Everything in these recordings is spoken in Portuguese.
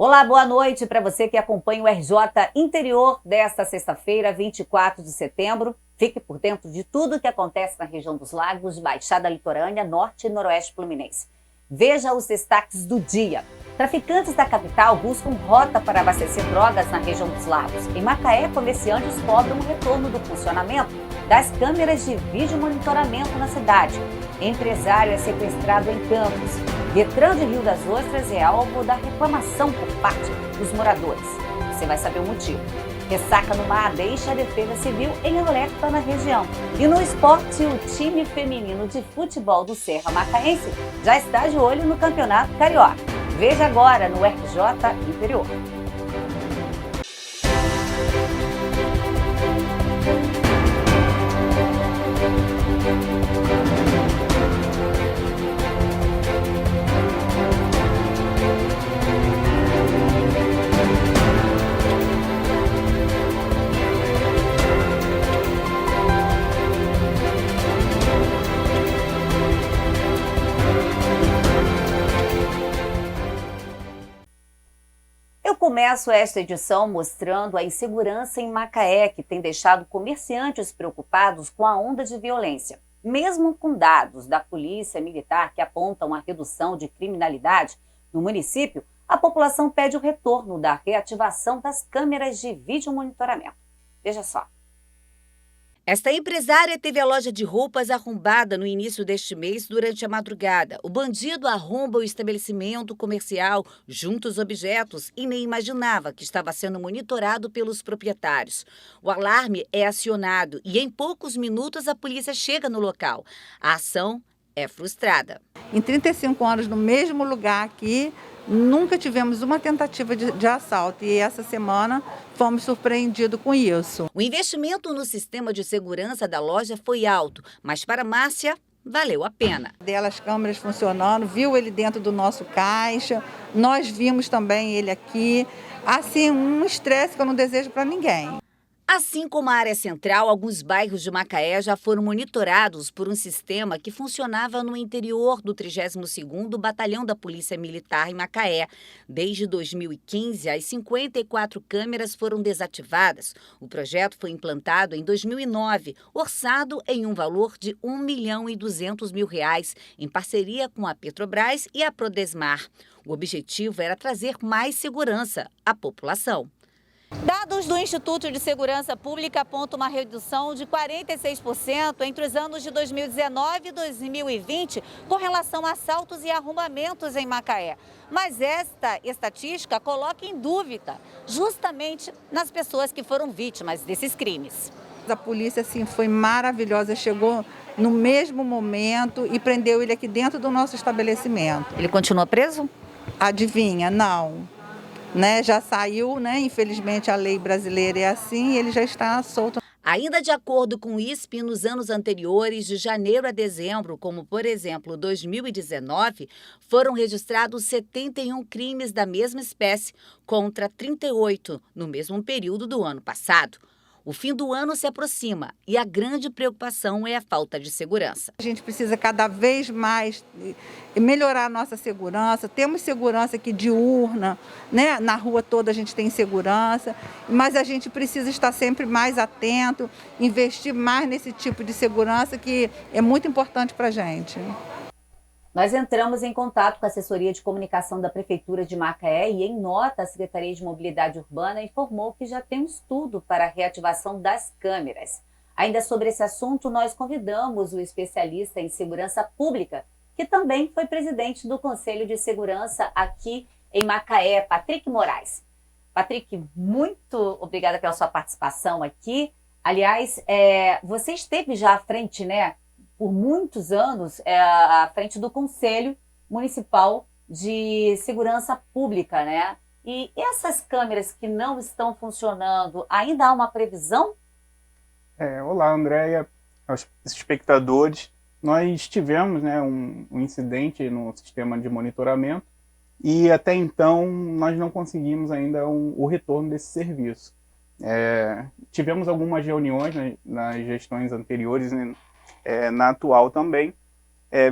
Olá, boa noite para você que acompanha o RJ Interior desta sexta-feira, 24 de setembro. Fique por dentro de tudo o que acontece na região dos Lagos, Baixada Litorânea, Norte e Noroeste Fluminense. Veja os destaques do dia. Traficantes da capital buscam rota para abastecer drogas na região dos Lagos. Em Macaé, comerciantes cobram o retorno do funcionamento das câmeras de vídeo monitoramento na cidade. Empresário é sequestrado em Campos. Detran de Rio das Ostras é alvo da reclamação por parte dos moradores. Você vai saber o motivo. Ressaca no mar deixa a Defesa Civil em alerta na região. E no esporte, o time feminino de futebol do Serra Macaense já está de olho no Campeonato Carioca. Veja agora no RJ Interior. Começo esta edição mostrando a insegurança em Macaé, que tem deixado comerciantes preocupados com a onda de violência. Mesmo com dados da Polícia Militar que apontam a redução de criminalidade no município, a população pede o retorno da reativação das câmeras de vídeo monitoramento. Veja só. Esta empresária teve a loja de roupas arrombada no início deste mês durante a madrugada. O bandido arromba o estabelecimento comercial, junta os objetos e nem imaginava que estava sendo monitorado pelos proprietários. O alarme é acionado e em poucos minutos a polícia chega no local. A ação é frustrada. Em 35 anos no mesmo lugar aqui, nunca tivemos uma tentativa de assalto e essa semana fomos surpreendidos com isso. O investimento no sistema de segurança da loja foi alto, mas para Márcia valeu a pena. As câmeras funcionando, viu ele dentro do nosso caixa, nós vimos também ele aqui. Assim, um estresse que eu não desejo para ninguém. Assim como a área central, alguns bairros de Macaé já foram monitorados por um sistema que funcionava no interior do 32º Batalhão da Polícia Militar em Macaé. Desde 2015, as 54 câmeras foram desativadas. O projeto foi implantado em 2009, orçado em um valor de R$ 1.200.000, em parceria com a Petrobras e a Prodesmar. O objetivo era trazer mais segurança à população. Dados do Instituto de Segurança Pública apontam uma redução de 46% entre os anos de 2019 e 2020 com relação a assaltos e arrombamentos em Macaé. Mas esta estatística coloca em dúvida justamente nas pessoas que foram vítimas desses crimes. A polícia sim, foi maravilhosa, chegou no mesmo momento e prendeu ele aqui dentro do nosso estabelecimento. Ele continua preso? Adivinha? Não. Já saiu, infelizmente a lei brasileira é assim e ele já está solto. Ainda de acordo com o ISP, nos anos anteriores, de janeiro a dezembro, como por exemplo 2019, foram registrados 71 crimes da mesma espécie contra 38 no mesmo período do ano passado. O fim do ano se aproxima e a grande preocupação é a falta de segurança. A gente precisa cada vez mais melhorar a nossa segurança. Temos segurança aqui diurna, na rua toda a gente tem segurança, mas a gente precisa estar sempre mais atento, investir mais nesse tipo de segurança que é muito importante para a gente. Nós entramos em contato com a assessoria de comunicação da Prefeitura de Macaé e, em nota, a Secretaria de Mobilidade Urbana informou que já tem um estudo para a reativação das câmeras. Ainda sobre esse assunto, nós convidamos o especialista em segurança pública, que também foi presidente do Conselho de Segurança aqui em Macaé, Patrick Moraes. Patrick, muito obrigada pela sua participação aqui. Aliás, você esteve já à frente, por muitos anos, à frente do Conselho Municipal de Segurança Pública, E essas câmeras que não estão funcionando, ainda há uma previsão? Olá, Andréia, aos espectadores. Nós tivemos um incidente no sistema de monitoramento e até então nós não conseguimos ainda o retorno desse serviço. Tivemos algumas reuniões nas gestões anteriores, na atual também,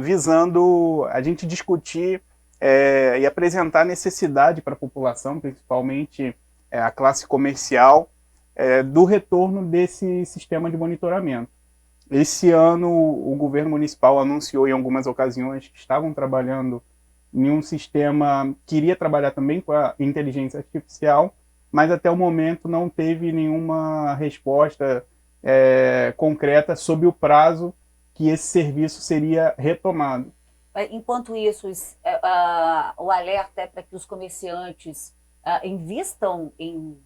visando a gente discutir e apresentar necessidade para a população, principalmente a classe comercial, do retorno desse sistema de monitoramento. Esse ano o governo municipal anunciou em algumas ocasiões que estavam trabalhando em um sistema que iria trabalhar também com a inteligência artificial, mas até o momento não teve nenhuma resposta concreta sobre o prazo que esse serviço seria retomado. Enquanto isso, o alerta é para que os comerciantes invistam em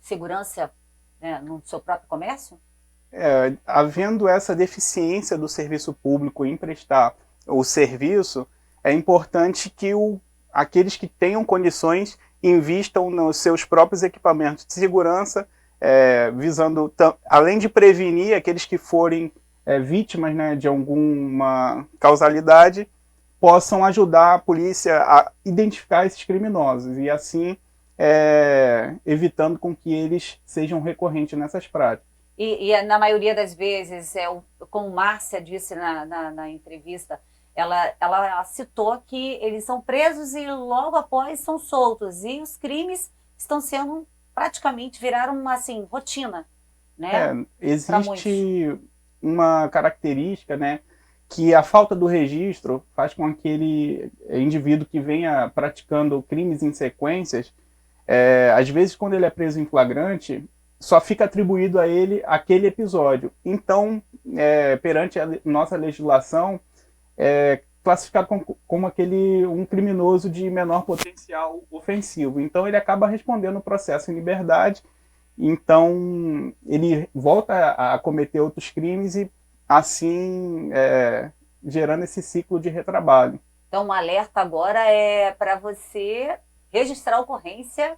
segurança, né, no seu próprio comércio? Havendo essa deficiência do serviço público em prestar o serviço, é importante que aqueles que tenham condições invistam nos seus próprios equipamentos de segurança, visando, além de prevenir aqueles que forem vítimas, né, de alguma causalidade, possam ajudar a polícia a identificar esses criminosos e assim evitando com que eles sejam recorrentes nessas práticas. E na maioria das vezes, como Márcia disse na entrevista, ela citou que eles são presos e logo após são soltos. E os crimes estão sendo, praticamente, viraram uma assim, rotina, né? Existe uma característica, né, que a falta do registro faz com que aquele indivíduo que venha praticando crimes em sequências, às vezes quando ele é preso em flagrante, só fica atribuído a ele aquele episódio. Então, perante a nossa legislação, classificado como um criminoso de menor potencial ofensivo. Então, ele acaba respondendo o processo em liberdade, então ele volta a cometer outros crimes e, assim, gerando esse ciclo de retrabalho. Então, o alerta agora é para você registrar a ocorrência,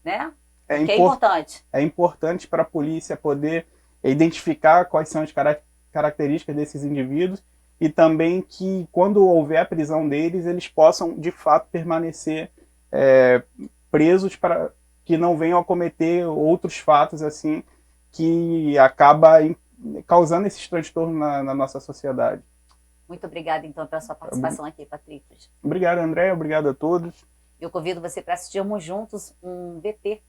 né? Que é importante. É importante para a polícia poder identificar quais são as características desses indivíduos e também que, quando houver a prisão deles, eles possam, de fato, permanecer presos para que não venham a cometer outros fatos assim que acaba causando esses transtornos na nossa sociedade. Muito obrigada, então, pela sua participação aqui, Patrícios. Obrigado, André. Obrigado a todos. Eu convido você para assistirmos juntos um VT.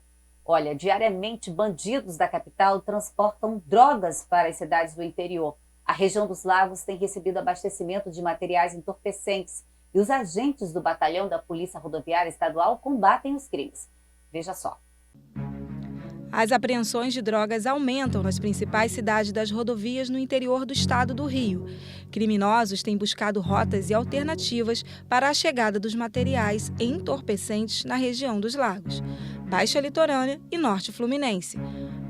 Olha, diariamente bandidos da capital transportam drogas para as cidades do interior. A região dos Lagos tem recebido abastecimento de materiais entorpecentes e os agentes do batalhão da Polícia Rodoviária Estadual combatem os crimes. Veja só. As apreensões de drogas aumentam nas principais cidades das rodovias no interior do estado do Rio. Criminosos têm buscado rotas e alternativas para a chegada dos materiais entorpecentes na região dos Lagos, Baixa Litorânea e Norte Fluminense.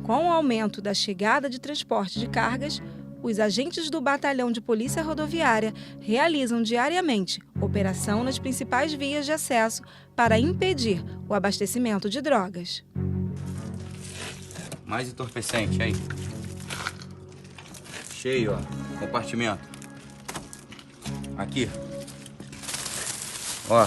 Com o aumento da chegada de transporte de cargas, os agentes do Batalhão de Polícia Rodoviária realizam diariamente operação nas principais vias de acesso para impedir o abastecimento de drogas. Mais entorpecente, aí. Cheio, ó. Compartimento. Aqui. Ó.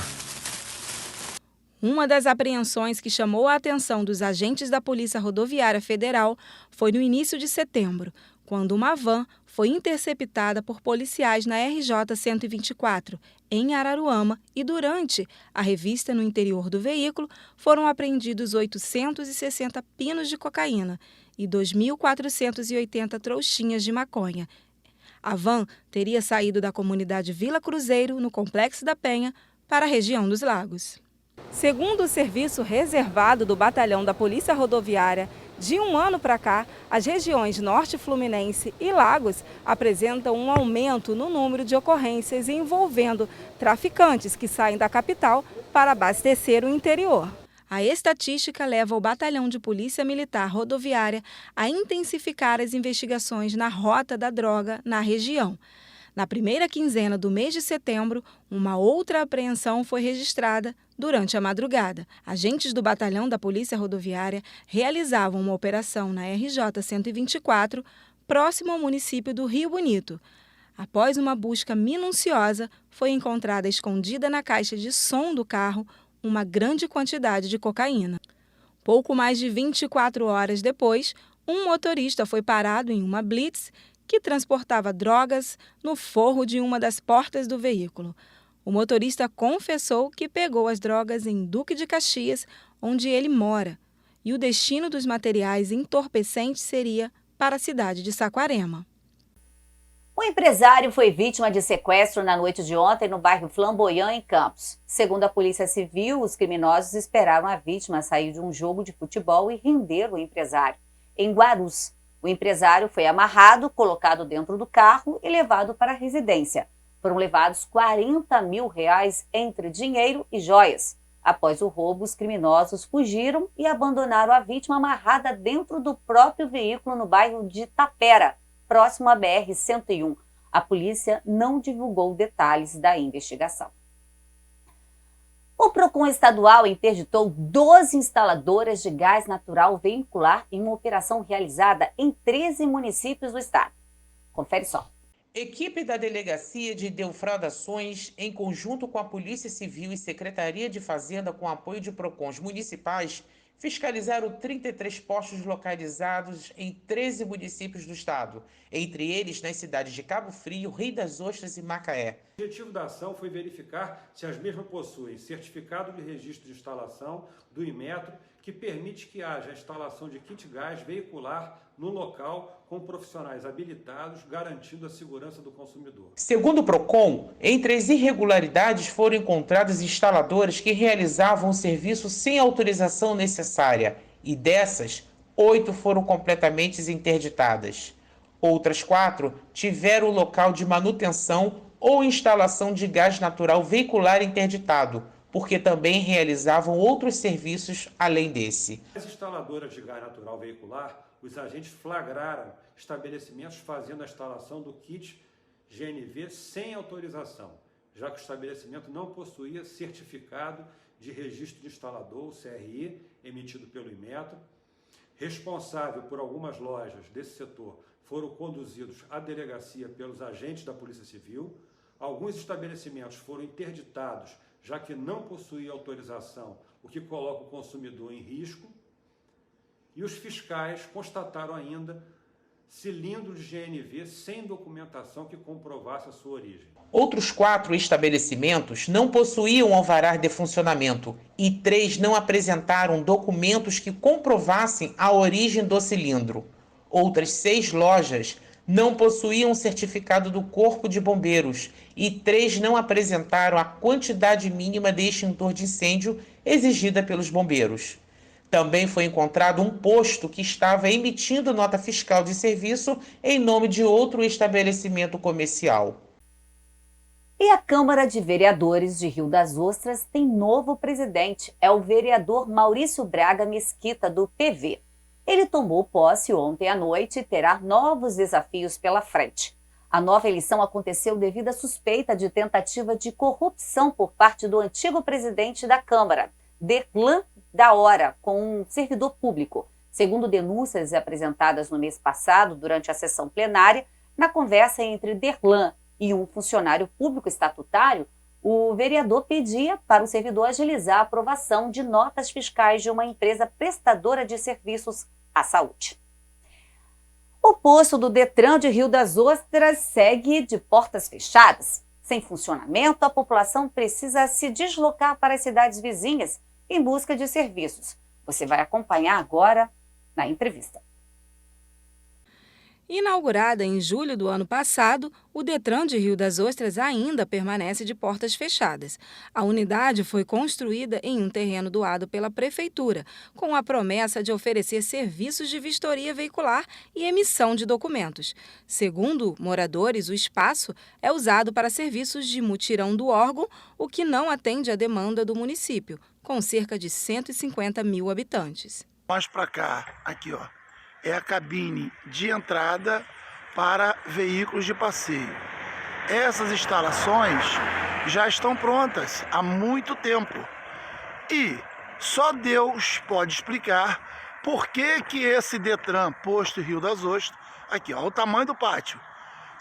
Uma das apreensões que chamou a atenção dos agentes da Polícia Rodoviária Federal foi no início de setembro, quando uma van foi interceptada por policiais na RJ 124, em Araruama, e durante a revista no interior do veículo foram apreendidos 860 pinos de cocaína e 2.480 trouxinhas de maconha. A van teria saído da comunidade Vila Cruzeiro, no Complexo da Penha, para a região dos Lagos. Segundo o serviço reservado do Batalhão da Polícia Rodoviária, de um ano para cá, as regiões Norte Fluminense e Lagos apresentam um aumento no número de ocorrências envolvendo traficantes que saem da capital para abastecer o interior. A estatística leva o Batalhão de Polícia Militar Rodoviária a intensificar as investigações na rota da droga na região. Na primeira quinzena do mês de setembro, uma outra apreensão foi registrada durante a madrugada. Agentes do Batalhão da Polícia Rodoviária realizavam uma operação na RJ 124, próximo ao município do Rio Bonito. Após uma busca minuciosa, foi encontrada escondida na caixa de som do carro uma grande quantidade de cocaína. Pouco mais de 24 horas depois, um motorista foi parado em uma blitz que transportava drogas no forro de uma das portas do veículo. O motorista confessou que pegou as drogas em Duque de Caxias, onde ele mora, e o destino dos materiais entorpecentes seria para a cidade de Saquarema. O empresário foi vítima de sequestro na noite de ontem no bairro Flamboyant, em Campos. Segundo a Polícia Civil, os criminosos esperaram a vítima sair de um jogo de futebol e render o empresário. Em Guarus, o empresário foi amarrado, colocado dentro do carro e levado para a residência. Foram levados R$40 mil entre dinheiro e joias. Após o roubo, os criminosos fugiram e abandonaram a vítima amarrada dentro do próprio veículo no bairro de Tapera, próximo à BR-101. A polícia não divulgou detalhes da investigação. O PROCON estadual interditou 12 instaladoras de gás natural veicular em uma operação realizada em 13 municípios do estado. Confere só. Equipe da Delegacia de Defraudações, em conjunto com a Polícia Civil e Secretaria de Fazenda, com apoio de PROCONs municipais, fiscalizaram 33 postos localizados em 13 municípios do estado, entre eles nas cidades de Cabo Frio, Rio das Ostras e Macaé. O objetivo da ação foi verificar se as mesmas possuem certificado de registro de instalação do Inmetro, que permite que haja a instalação de kit gás veicular no local com profissionais habilitados, garantindo a segurança do consumidor. Segundo o PROCON, entre as irregularidades foram encontradas instaladoras que realizavam o serviço sem autorização necessária e dessas, 8 foram completamente interditadas. Outras 4 tiveram o local de manutenção ou instalação de gás natural veicular interditado, porque também realizavam outros serviços além desse. As instaladoras de gás natural veicular, os agentes flagraram estabelecimentos fazendo a instalação do kit GNV sem autorização, já que o estabelecimento não possuía certificado de registro de instalador, o CRI, emitido pelo Inmetro. Responsável por algumas lojas desse setor foram conduzidos à delegacia pelos agentes da Polícia Civil. Alguns estabelecimentos foram interditados, já que não possuía autorização, o que coloca o consumidor em risco. E os fiscais constataram ainda cilindros de GNV sem documentação que comprovasse a sua origem. Outros 4 estabelecimentos não possuíam alvará de funcionamento e 3 não apresentaram documentos que comprovassem a origem do cilindro. Outras 6 lojas não possuíam certificado do Corpo de Bombeiros e 3 não apresentaram a quantidade mínima de extintor de incêndio exigida pelos bombeiros. Também foi encontrado um posto que estava emitindo nota fiscal de serviço em nome de outro estabelecimento comercial. E a Câmara de Vereadores de Rio das Ostras tem novo presidente, é o vereador Maurício Braga Mesquita, do PV. Ele tomou posse ontem à noite e terá novos desafios pela frente. A nova eleição aconteceu devido à suspeita de tentativa de corrupção por parte do antigo presidente da Câmara, Derlan da Hora, com um servidor público. Segundo denúncias apresentadas no mês passado, durante a sessão plenária, na conversa entre Derlan e um funcionário público estatutário, o vereador pedia para o servidor agilizar a aprovação de notas fiscais de uma empresa prestadora de serviços à saúde. O posto do Detran de Rio das Ostras segue de portas fechadas. Sem funcionamento, a população precisa se deslocar para as cidades vizinhas em busca de serviços. Você vai acompanhar agora na entrevista. Inaugurada em julho do ano passado, o Detran de Rio das Ostras ainda permanece de portas fechadas. A unidade foi construída em um terreno doado pela Prefeitura, com a promessa de oferecer serviços de vistoria veicular e emissão de documentos. Segundo moradores, o espaço é usado para serviços de mutirão do órgão, o que não atende à demanda do município, com cerca de 150 mil habitantes. Mais para cá, aqui ó, é a cabine de entrada para veículos de passeio. Essas instalações já estão prontas há muito tempo e só Deus pode explicar por que que esse Detran posto Rio das Ostras, aqui ó, o tamanho do pátio,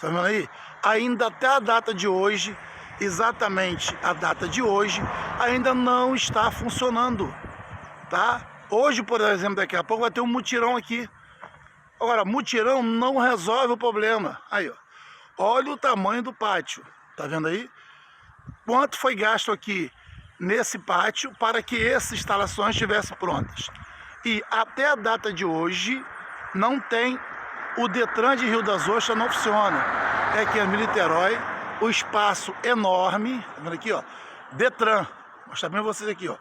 tá vendo aí? Ainda até a data de hoje, exatamente a data de hoje, ainda não está funcionando, tá? Hoje, por exemplo, daqui a pouco vai ter um mutirão aqui. Agora, mutirão não resolve o problema. Aí, ó. Olha o tamanho do pátio. Tá vendo aí? quanto foi gasto aqui nesse pátio para que essas instalações estivessem prontas. E até a data de hoje não tem, o Detran de Rio das Ostras não funciona. É aqui em Niterói, o espaço enorme, tá vendo aqui, ó, Detran, vou mostrar bem vocês aqui, ó.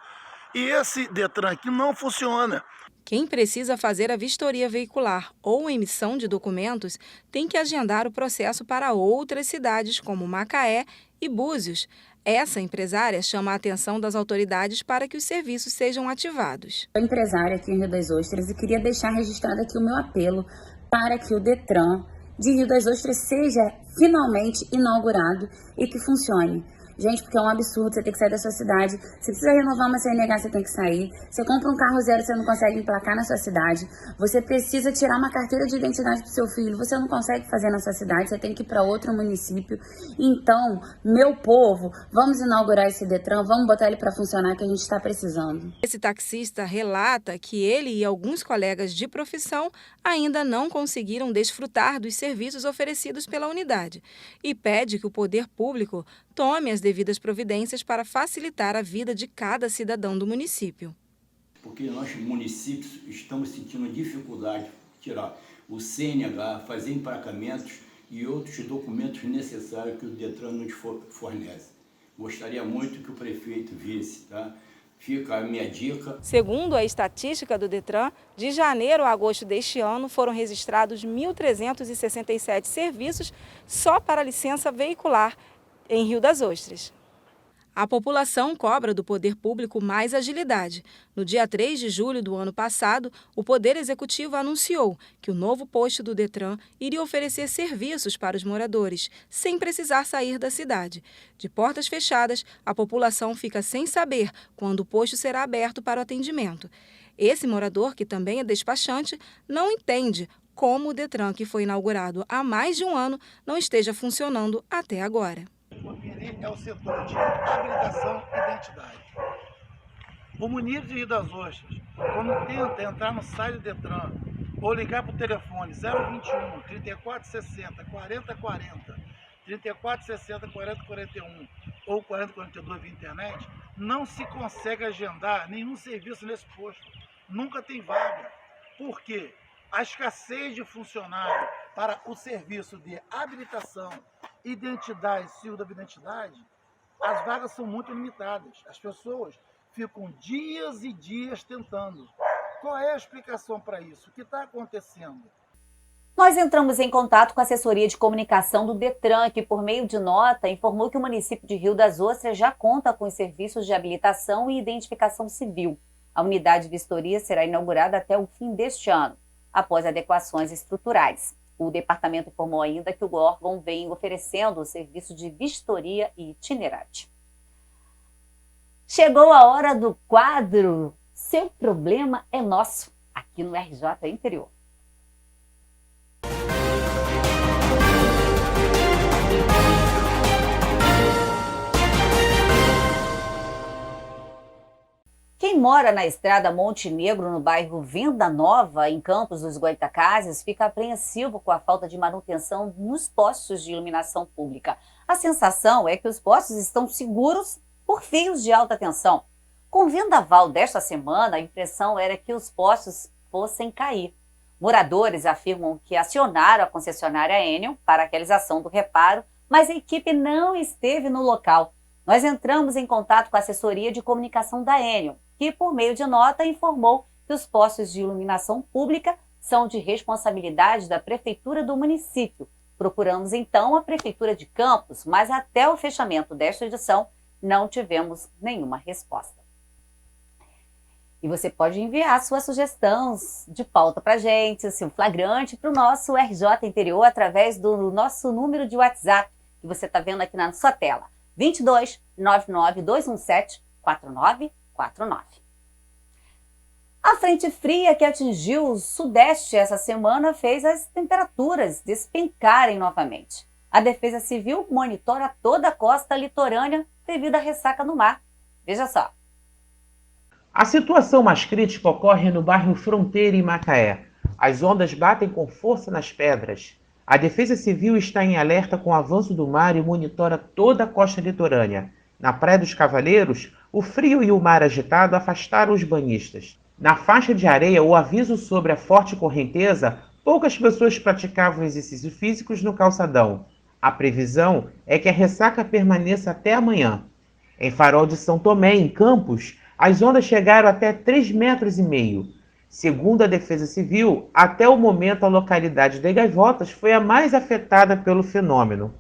E esse Detran aqui não funciona. Quem precisa fazer a vistoria veicular ou emissão de documentos tem que agendar o processo para outras cidades, como Macaé e Búzios. Essa empresária chama a atenção das autoridades para que os serviços sejam ativados. Sou empresária aqui em Rio das Ostras e queria deixar registrado aqui o meu apelo para que o Detran de Rio das Ostras seja finalmente inaugurado e que funcione. Gente, porque é um absurdo você ter que sair da sua cidade. Você precisa renovar uma CNH, você tem que sair. Você compra um carro zero, você não consegue emplacar na sua cidade. Você precisa tirar uma carteira de identidade para o seu filho, você não consegue fazer na sua cidade, você tem que ir para outro município. Então, meu povo, vamos inaugurar esse Detran, vamos botar ele para funcionar, que a gente está precisando. Esse taxista relata que ele e alguns colegas de profissão ainda não conseguiram desfrutar dos serviços oferecidos pela unidade e pede que o poder público tome as devidas providências para facilitar a vida de cada cidadão do município. Porque nós, municípios, estamos sentindo dificuldade de tirar o CNH, fazer emplacamentos e outros documentos necessários que o Detran nos fornece. Gostaria muito que o prefeito visse, tá? Fica a minha dica. Segundo a estatística do Detran, de janeiro a agosto deste ano foram registrados 1.367 serviços só para licença veicular em Rio das Ostras. A população cobra do poder público mais agilidade. No dia 3 de julho do ano passado, o Poder Executivo anunciou que o novo posto do Detran iria oferecer serviços para os moradores, sem precisar sair da cidade. De portas fechadas, a população fica sem saber quando o posto será aberto para o atendimento. Esse morador, que também é despachante, não entende como o Detran, que foi inaugurado há mais de um ano, não esteja funcionando até agora. É o setor de habilitação e identidade. O município de Rio das Ostras, quando tenta entrar no site do Detran ou ligar para o telefone 021 3460 4040, 3460 4041 ou 4042 via internet, não se consegue agendar nenhum serviço nesse posto. Nunca tem vaga. Por quê? A escassez de funcionário para o serviço de habilitação, identidade, seguro da identidade, as vagas são muito limitadas. As pessoas ficam dias e dias tentando. Qual é a explicação para isso? O que está acontecendo? Nós entramos em contato com a assessoria de comunicação do Detran, que por meio de nota informou que o município de Rio das Ostras já conta com os serviços de habilitação e identificação civil. A unidade de vistoria será inaugurada até o fim deste ano, após adequações estruturais. O departamento informou ainda que o órgão vem oferecendo o serviço de vistoria itinerante. Chegou a hora do quadro Seu Problema é Nosso, aqui no RJ Interior. Quem mora na estrada Monte Negro, no bairro Venda Nova, em Campos dos Goytacazes, fica apreensivo com a falta de manutenção nos postos de iluminação pública. A sensação é que os postos estão seguros por fios de alta tensão. Com o vendaval desta semana, a impressão era que os postos fossem cair. Moradores afirmam que acionaram a concessionária Enel para a realização do reparo, mas a equipe não esteve no local. Nós entramos em contato com a assessoria de comunicação da Enel, que, por meio de nota, informou que os postos de iluminação pública são de responsabilidade da Prefeitura do município. Procuramos, então, a Prefeitura de Campos, mas até o fechamento desta edição não tivemos nenhuma resposta. E você pode enviar suas sugestões de pauta para a gente, seu flagrante, para o nosso RJ Interior através do nosso número de WhatsApp, que você está vendo aqui na sua tela, 22 99 217 4949. A frente fria que atingiu o sudeste essa semana fez as temperaturas despencarem novamente. A Defesa Civil monitora toda a costa litorânea devido à ressaca no mar. Veja só. A situação mais crítica ocorre no bairro Fronteira, em Macaé. As ondas batem com força nas pedras. A Defesa Civil está em alerta com o avanço do mar e monitora toda a costa litorânea. Na Praia dos Cavaleiros, o frio e o mar agitado afastaram os banhistas. Na faixa de areia, o aviso sobre a forte correnteza, poucas pessoas praticavam exercícios físicos no calçadão. A previsão é que a ressaca permaneça até amanhã. Em Farol de São Tomé, em Campos, as ondas chegaram até 3,5 metros. Segundo a Defesa Civil, até o momento a localidade de Gaivotas foi a mais afetada pelo fenômeno.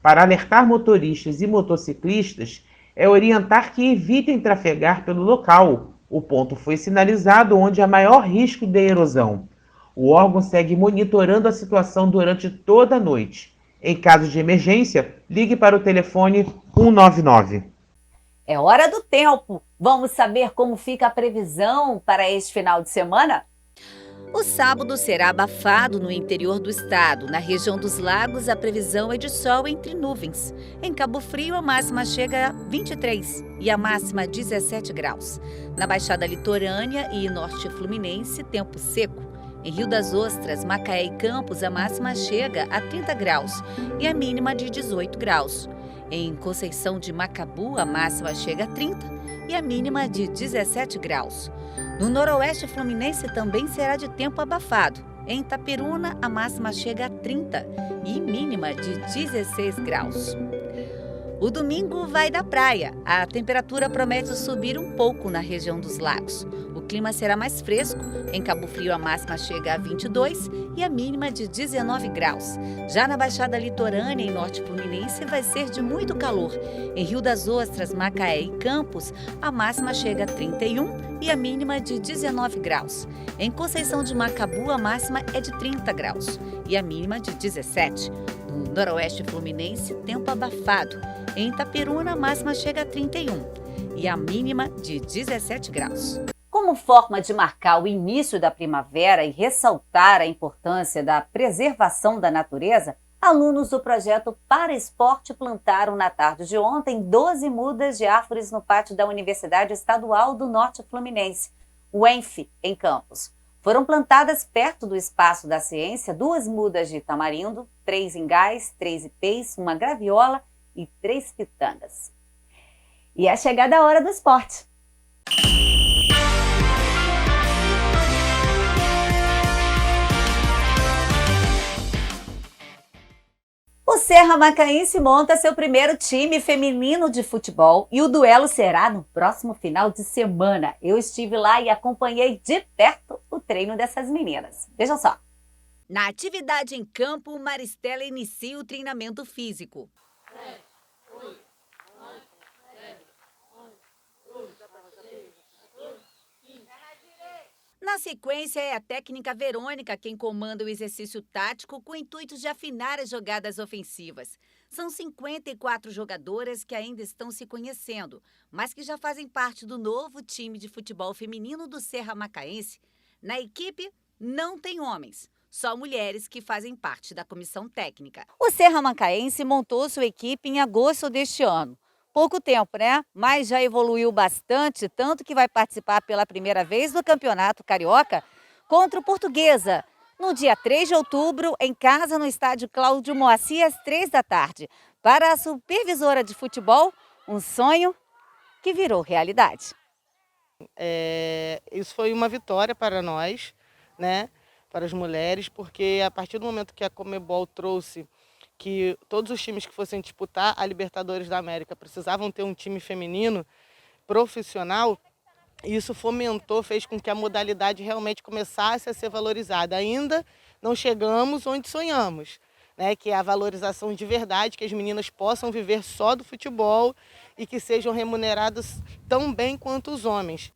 Para alertar motoristas e motociclistas, é orientar que evitem trafegar pelo local. O ponto foi sinalizado onde há maior risco de erosão. O órgão segue monitorando a situação durante toda a noite. Em caso de emergência, ligue para o telefone 199. É hora do tempo. Vamos saber como fica a previsão para este final de semana? O sábado será abafado no interior do estado. Na região dos lagos, a previsão é de sol entre nuvens. Em Cabo Frio, a máxima chega a 23 e a máxima 17 graus. Na Baixada Litorânea e Norte Fluminense, tempo seco. Em Rio das Ostras, Macaé e Campos, a máxima chega a 30 graus e a mínima de 18 graus. Em Conceição de Macabu, a máxima chega a 30 e a mínima de 17 graus. No Noroeste Fluminense também será de tempo abafado. Em Itaperuna, a máxima chega a 30 e mínima de 16 graus. O domingo vai da praia. A temperatura promete subir um pouco na região dos lagos. O clima será mais fresco. Em Cabo Frio, a máxima chega a 22 e a mínima de 19 graus. Já na Baixada Litorânea e Norte Fluminense vai ser de muito calor. Em Rio das Ostras, Macaé e Campos, a máxima chega a 31 e a mínima de 19 graus. Em Conceição de Macabu, a máxima é de 30 graus e a mínima de 17. No Noroeste Fluminense, tempo abafado. Em Itaperuna, a máxima chega a 31 e a mínima de 17 graus. Como forma de marcar o início da primavera e ressaltar a importância da preservação da natureza, alunos do projeto Para Esporte plantaram na tarde de ontem 12 mudas de árvores no pátio da Universidade Estadual do Norte Fluminense, o UENF, em Campos. Foram plantadas perto do Espaço da Ciência 2 mudas de tamarindo, 3 ingás, 3 ipês, 1 graviola e 3 pitangas. E é chegada a hora do esporte. O Serra Macaense monta seu primeiro time feminino de futebol e o duelo será no próximo final de semana. Eu estive lá e acompanhei de perto o treino dessas meninas. Vejam só. Na atividade em campo, Maristela inicia o treinamento físico. Na sequência, é a técnica Verônica quem comanda o exercício tático com o intuito de afinar as jogadas ofensivas. São 54 jogadoras que ainda estão se conhecendo, mas que já fazem parte do novo time de futebol feminino do Serra Macaense. Na equipe, não tem homens, só mulheres que fazem parte da comissão técnica. O Serra Macaense montou sua equipe em agosto deste ano. Pouco tempo, né? Mas já evoluiu bastante, tanto que vai participar pela primeira vez do Campeonato Carioca contra o Portuguesa, no dia 3 de outubro, em casa, no estádio Cláudio Moacir, às 3 da tarde. Para a supervisora de futebol, um sonho que virou realidade. Isso foi uma vitória para nós, né? Para as mulheres, porque a partir do momento que a Conmebol trouxe que todos os times que fossem disputar a Libertadores da América precisavam ter um time feminino profissional, isso fomentou, fez com que a modalidade realmente começasse a ser valorizada. Ainda não chegamos onde sonhamos, né? Que é a valorização de verdade, que as meninas possam viver só do futebol e que sejam remuneradas tão bem quanto os homens.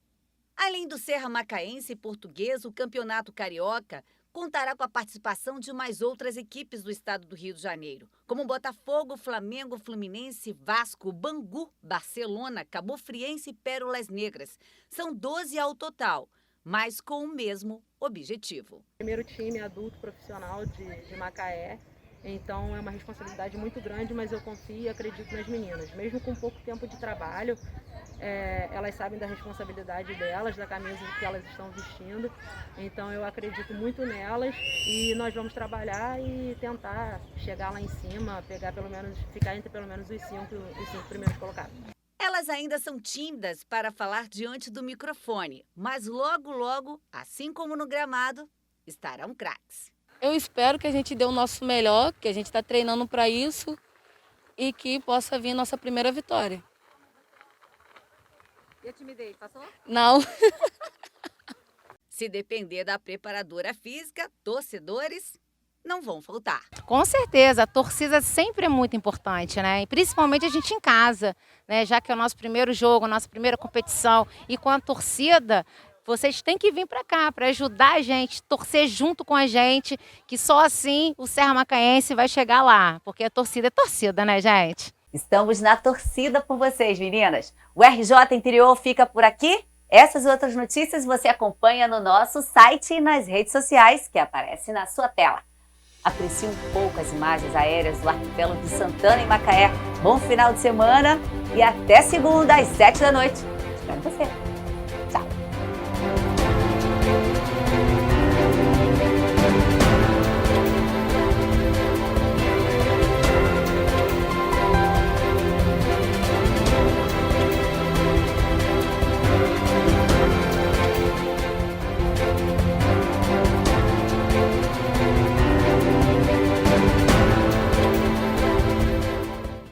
Além do Serra Macaense e Portuguesa, o Campeonato Carioca contará com a participação de mais outras equipes do estado do Rio de Janeiro, como Botafogo, Flamengo, Fluminense, Vasco, Bangu, Barcelona, Cabofriense e Pérolas Negras. São 12 ao total, mas com o mesmo objetivo. Primeiro time adulto profissional de Macaé, então é uma responsabilidade muito grande, mas eu confio e acredito nas meninas. Mesmo com pouco tempo de trabalho, elas sabem da responsabilidade delas, da camisa que elas estão vestindo, então eu acredito muito nelas e nós vamos trabalhar e tentar chegar lá em cima, ficar entre pelo menos os cinco primeiros colocados. Elas ainda são tímidas para falar diante do microfone, mas logo, logo, assim como no gramado, estarão craques. Eu espero que a gente dê o nosso melhor, que a gente está treinando para isso e que possa vir a nossa primeira vitória. E a timidez, passou? Não. Se depender da preparadora física, torcedores não vão faltar. Com certeza, a torcida sempre é muito importante, né? E principalmente a gente em casa, né? Já que é o nosso primeiro jogo, a nossa primeira competição. E com a torcida, vocês têm que vir para cá para ajudar a gente, torcer junto com a gente, que só assim o Serra Macaense vai chegar lá. Porque a torcida é torcida, né, gente? Estamos na torcida por vocês, meninas. O RJ Interior fica por aqui. Essas e outras notícias você acompanha no nosso site e nas redes sociais que aparecem na sua tela. Aprecie um pouco as imagens aéreas do arquipélago de Santana e Macaé. Bom final de semana e até segunda às 7 da noite. Espero você.